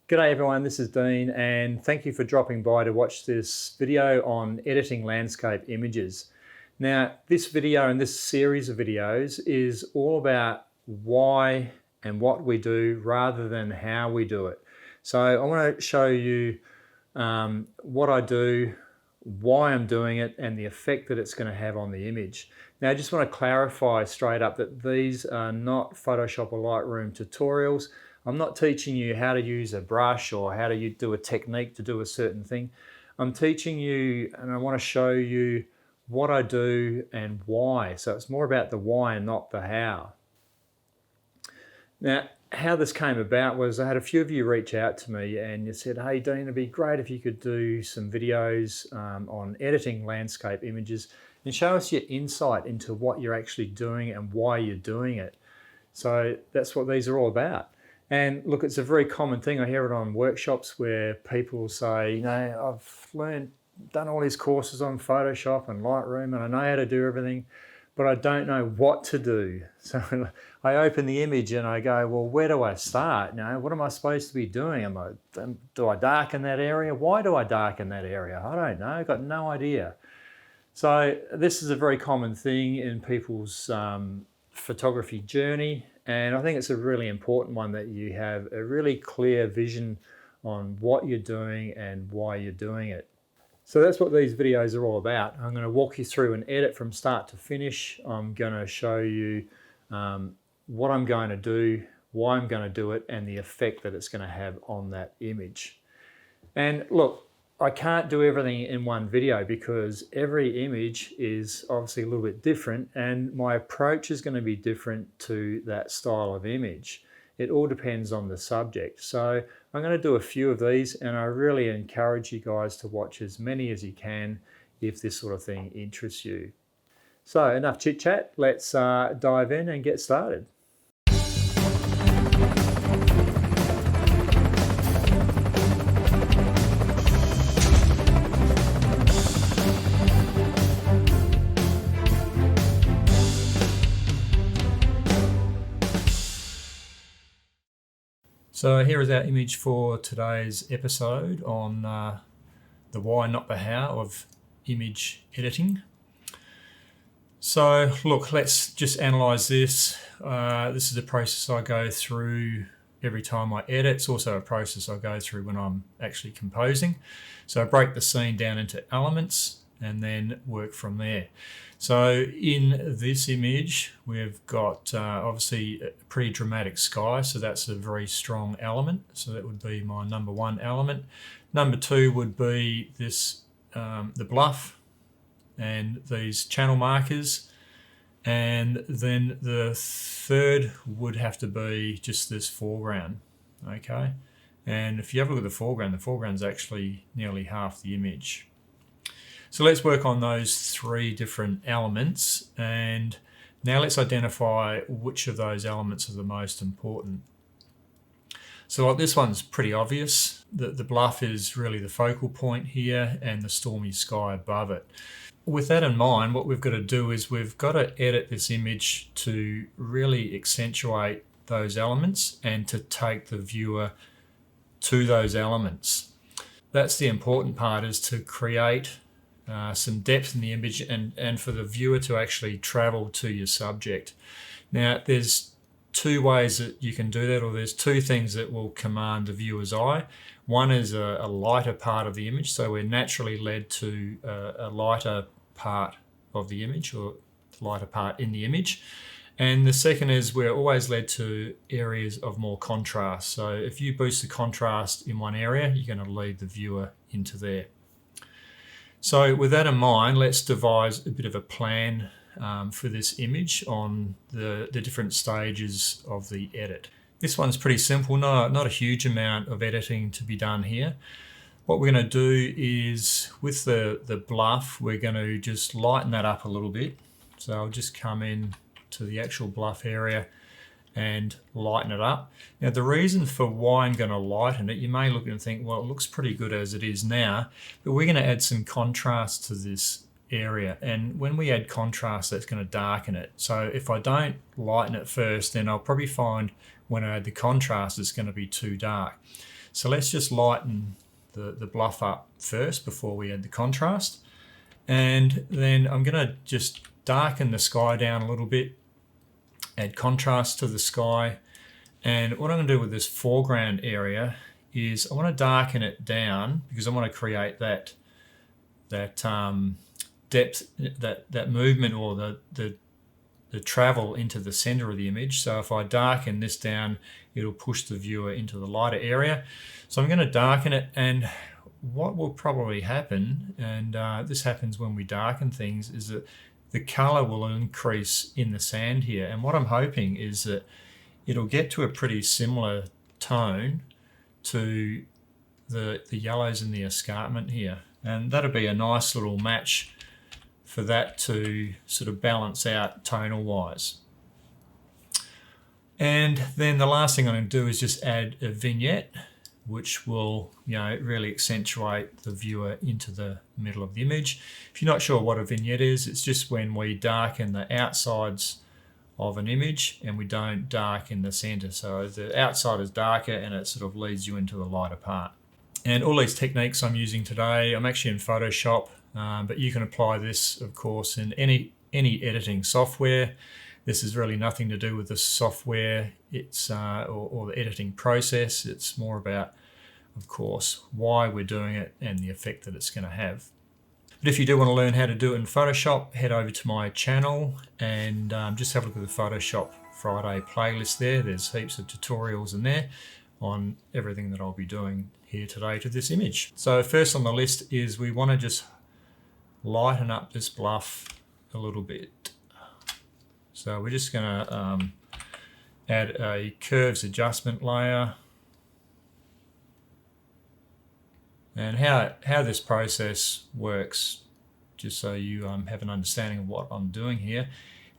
G'day everyone, this is Dean and thank you for dropping by to watch this video on editing landscape images. Now this video and this series of videos is all about why and what we do rather than how we do it. So I want to show you what I do, why I'm doing it and the effect that it's going to have on the image. Now I just want to clarify straight up that these are not Photoshop or Lightroom tutorials. I'm not teaching you how to use a brush or how to do a technique to do a certain thing. I'm teaching you and I want to show you what I do and why. So it's more about the why and not the how. Now, how this came about was I had a few of you reach out to me and you said, hey Dean, it'd be great if you could do some videos on editing landscape images and show us your insight into what you're actually doing and why you're doing it. So that's what these are all about. And look, it's a very common thing. I hear it on workshops where people say, you know, I've done all these courses on Photoshop and Lightroom and I know how to do everything, but I don't know what to do. So I open the image and I go, well, where do I start? You know, what am I supposed to be doing? Do I darken that area? Why do I darken that area? I don't know, I've got no idea. So this is a very common thing in people's photography journey. And I think it's a really important one that you have a really clear vision on what you're doing and why you're doing it. So that's what these videos are all about. I'm going to walk you through an edit from start to finish. I'm going to show you what I'm going to do, why I'm going to do it, and the effect that it's going to have on that image. And look, I can't do everything in one video because every image is obviously a little bit different and my approach is going to be different to that style of image. It all depends on the subject. So I'm going to do a few of these and I really encourage you guys to watch as many as you can if this sort of thing interests you. So enough chit chat, let's dive in and get started. So here is our image for today's episode on the why, not the how of image editing. So look, let's just analyze this. This is a process I go through every time I edit. It's also a process I go through when I'm actually composing. So I break the scene down into elements and then work from there. So in this image, we've got obviously a pretty dramatic sky, so that's a very strong element. So that would be my number one element. Number two would be this, the bluff and these channel markers. And then the third would have to be just this foreground, okay? And if you have a look at the foreground's actually nearly half the image. So let's work on those three different elements and now let's identify which of those elements are the most important. So like this one's pretty obvious. The bluff is really the focal point here and the stormy sky above it. With that in mind, what we've got to do is we've got to edit this image to really accentuate those elements and to take the viewer to those elements. That's the important part, is to create some depth in the image and for the viewer to actually travel to your subject. Now there's two ways that you can do that, or there's two things that will command the viewer's eye. One is a lighter part of the image, so we're naturally led to a lighter part of the image or lighter part in the image. And the second is we're always led to areas of more contrast. So if you boost the contrast in one area, you're going to lead the viewer into there. So with that in mind, let's devise a bit of a plan for this image on the different stages of the edit. This one's pretty simple, not a huge amount of editing to be done here. What we're going to do is with the bluff, we're going to just lighten that up a little bit. So I'll just come in to the actual bluff area and lighten it up. Now the reason for why I'm going to lighten it, you may look and think, well, it looks pretty good as it is now, but we're going to add some contrast to this area, and when we add contrast, that's going to darken it. So if I don't lighten it first, then I'll probably find when I add the contrast it's going to be too dark. So let's just lighten the bluff up first before we add the contrast, and then I'm going to just darken the sky down a little bit, add contrast to the sky. And what I'm going to do with this foreground area is I want to darken it down because I want to create that depth, that movement, or the travel into the center of the image. So if I darken this down, it'll push the viewer into the lighter area. So I'm going to darken it, and what will probably happen, and this happens when we darken things, is that the color will increase in the sand here. And what I'm hoping is that it'll get to a pretty similar tone to the yellows in the escarpment here. And that'll be a nice little match for that to sort of balance out tonal wise. And then the last thing I'm going to do is just add a vignette, which will, really accentuate the viewer into the middle of the image. If you're not sure what a vignette is, it's just when we darken the outsides of an image and we don't darken the center. So the outside is darker and it sort of leads you into the lighter part. And all these techniques I'm using today, I'm actually in Photoshop, but you can apply this, of course, in any editing software. This is really nothing to do with the software, it's or the editing process. It's more about, of course, why we're doing it and the effect that it's going to have. But if you do want to learn how to do it in Photoshop, head over to my channel and just have a look at the Photoshop Friday playlist there. There's heaps of tutorials in there on everything that I'll be doing here today to this image. So first on the list is we want to just lighten up this bluff a little bit. So we're just going to add a curves adjustment layer. And how this process works, just so you have an understanding of what I'm doing here,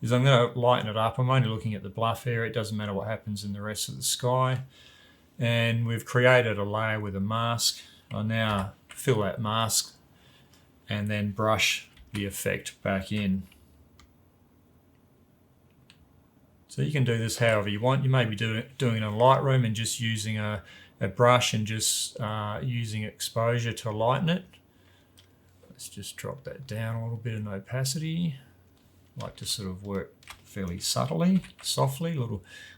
is I'm going to lighten it up. I'm only looking at the bluff area. It doesn't matter what happens in the rest of the sky. And we've created a layer with a mask. I'll now fill that mask and then brush the effect back in. So you can do this however you want. You may be doing it in Lightroom and just using a brush and just using exposure to lighten it. Let's just drop that down a little bit in opacity. I like to sort of work fairly subtly, softly,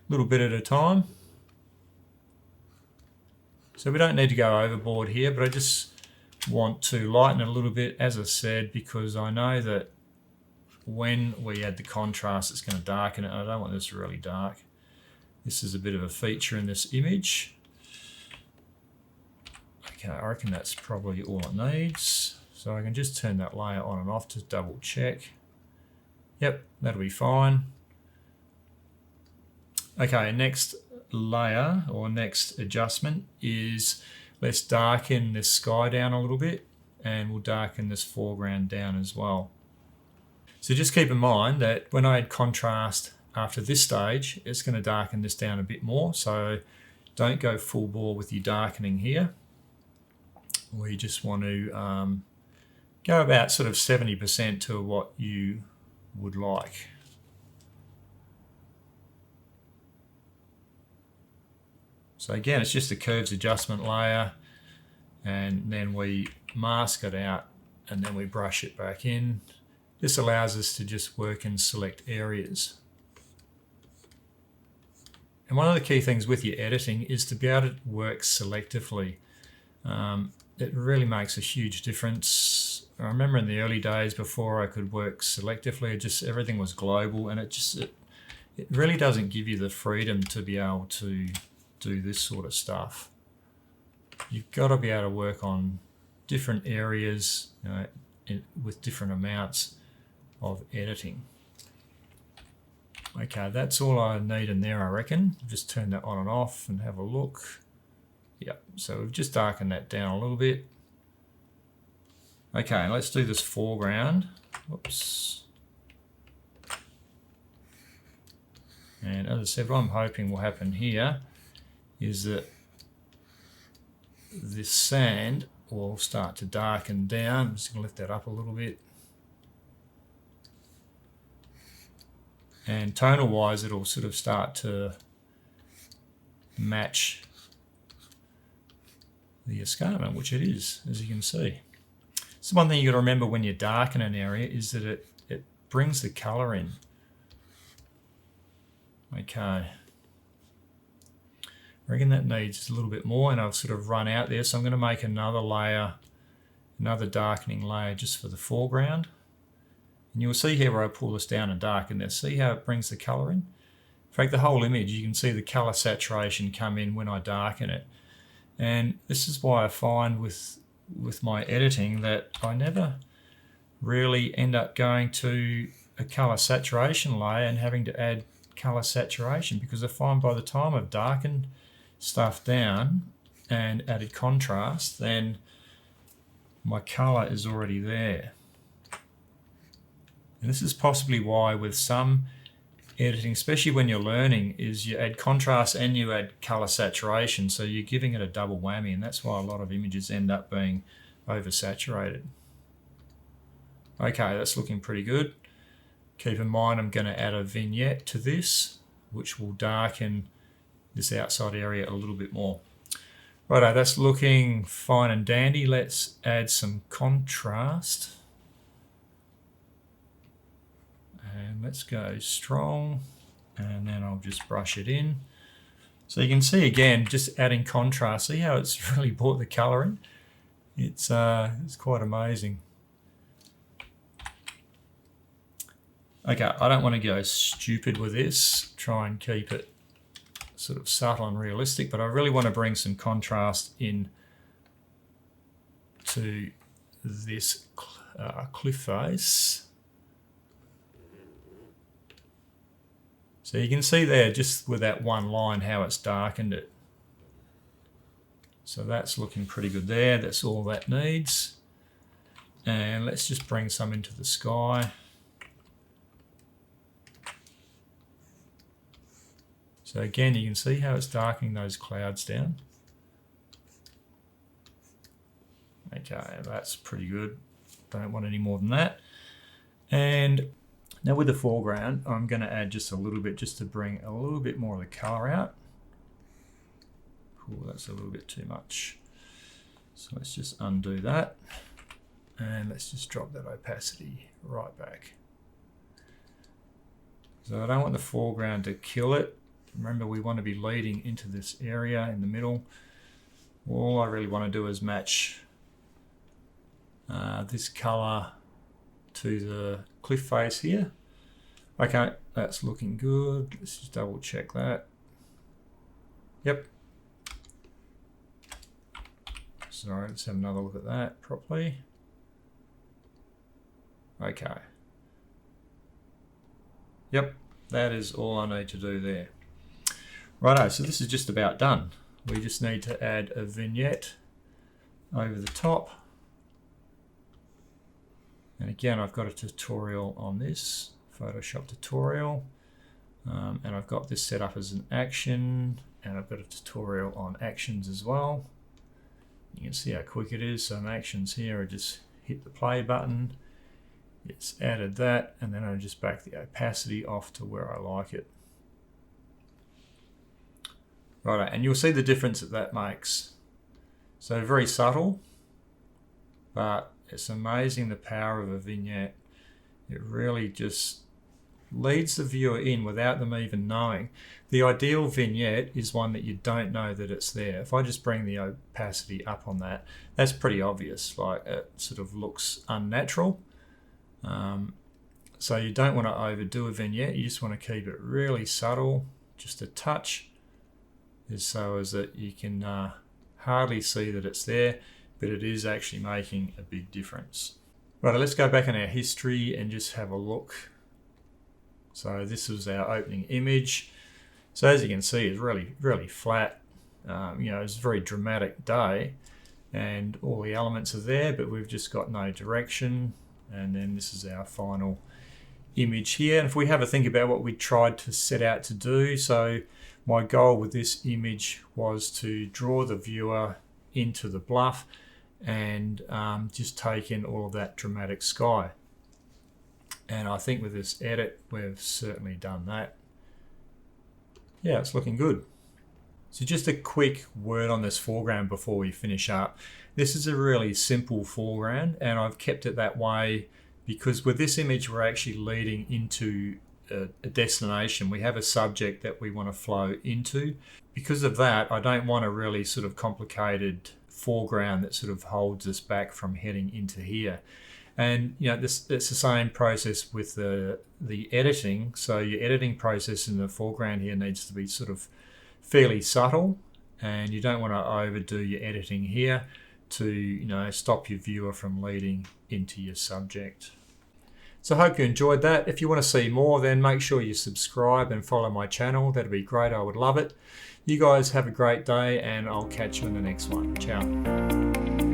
little bit at a time. So we don't need to go overboard here, but I just want to lighten it a little bit, as I said, because I know that when we add the contrast, it's going to darken it. I don't want this really dark. This is a bit of a feature in this image. Okay, I reckon that's probably all it needs. So I can just turn that layer on and off to double check. Yep, that'll be fine. Okay, next layer or next adjustment is let's darken this sky down a little bit, and we'll darken this foreground down as well. So just keep in mind that when I add contrast after this stage, it's going to darken this down a bit more. So don't go full bore with your darkening here. We just want to go about sort of 70% to what you would like. So again, it's just a curves adjustment layer, and then we mask it out and then we brush it back in. This allows us to just work in select areas. And one of the key things with your editing is to be able to work selectively. It really makes a huge difference. I remember in the early days before I could work selectively, everything was global, and it really doesn't give you the freedom to be able to do this sort of stuff. You've got to be able to work on different areas, with different amounts of editing. Okay, that's all I need in there, I reckon. Just turn that on and off and have a look. Yeah, so we've just darkened that down a little bit. Okay, let's do this foreground. Whoops. And as I said, what I'm hoping will happen here is that this sand will start to darken down. I'm just going to lift that up a little bit. And tonal wise, it'll sort of start to match the escarpment, which it is, as you can see. So one thing you got to remember when you darken an area is that it brings the colour in. Okay. I reckon that needs a little bit more, and I've sort of run out there, so I'm going to make another layer, another darkening layer just for the foreground. And you'll see here where I pull this down and darken this. See how it brings the colour in? In fact, the whole image, you can see the colour saturation come in when I darken it. And this is why I find with my editing that I never really end up going to a colour saturation layer and having to add colour saturation, because I find by the time I've darkened stuff down and added contrast, then my colour is already there. And this is possibly why with some editing, especially when you're learning, is you add contrast and you add colour saturation, so you're giving it a double whammy, and that's why a lot of images end up being oversaturated. Okay, that's looking pretty good. Keep in mind I'm going to add a vignette to this, which will darken this outside area a little bit more. Righto, that's looking fine and dandy. Let's add some contrast. And let's go strong, and then I'll just brush it in. So you can see again, just adding contrast, see how it's really brought the colour in? It's quite amazing. Okay, I don't want to go stupid with this, try and keep it sort of subtle and realistic, but I really want to bring some contrast in to this cliff face. So you can see there, just with that one line, how it's darkened it. So that's looking pretty good there. That's all that needs. And let's just bring some into the sky. So again, you can see how it's darkening those clouds down. Okay, that's pretty good. Don't want any more than that. And now with the foreground, I'm going to add just a little bit, just to bring a little bit more of the colour out. Ooh, that's a little bit too much. So let's just undo that. And let's just drop that opacity right back. So I don't want the foreground to kill it. Remember, we want to be leading into this area in the middle. All I really want to do is match this colour to the cliff face here. Okay, that's looking good. Let's just double check that. Yep. Sorry, let's have another look at that properly. Okay. Yep, that is all I need to do there. Righto, so this is just about done. We just need to add a vignette over the top. And again, I've got a tutorial on this, Photoshop tutorial. And I've got this set up as an action, and I've got a tutorial on actions as well. You can see how quick it is. Some actions here, I just hit the play button. It's added that, and then I just back the opacity off to where I like it. Right, and you'll see the difference that makes. So very subtle, but it's amazing the power of a vignette. It really just leads the viewer in without them even knowing. The ideal vignette is one that you don't know that it's there. If I just bring the opacity up on that, that's pretty obvious. Like, it sort of looks unnatural. So you don't want to overdo a vignette. You just want to keep it really subtle, just a touch, so as that you can hardly see that it's there, but it is actually making a big difference. Right, let's go back in our history and just have a look. So this was our opening image. So as you can see, it's really flat. It's a very dramatic day, and all the elements are there, but we've just got no direction. And then this is our final image here. And if we have a think about what we tried to set out to do, so my goal with this image was to draw the viewer into the bluff and just take in all of that dramatic sky. And I think with this edit, we've certainly done that. Yeah, it's looking good. So just a quick word on this foreground before we finish up. This is a really simple foreground, and I've kept it that way because with this image, we're actually leading into a destination. We have a subject that we want to flow into. Because of that, I don't want a really sort of complicated foreground that sort of holds us back from heading into here. And it's the same process with the editing. So your editing process in the foreground here needs to be sort of fairly subtle, and you don't want to overdo your editing here to stop your viewer from leading into your subject. So I hope you enjoyed that. If you want to see more, then make sure you subscribe and follow my channel. That'd be great. I would love it. You guys have a great day, and I'll catch you in the next one. Ciao.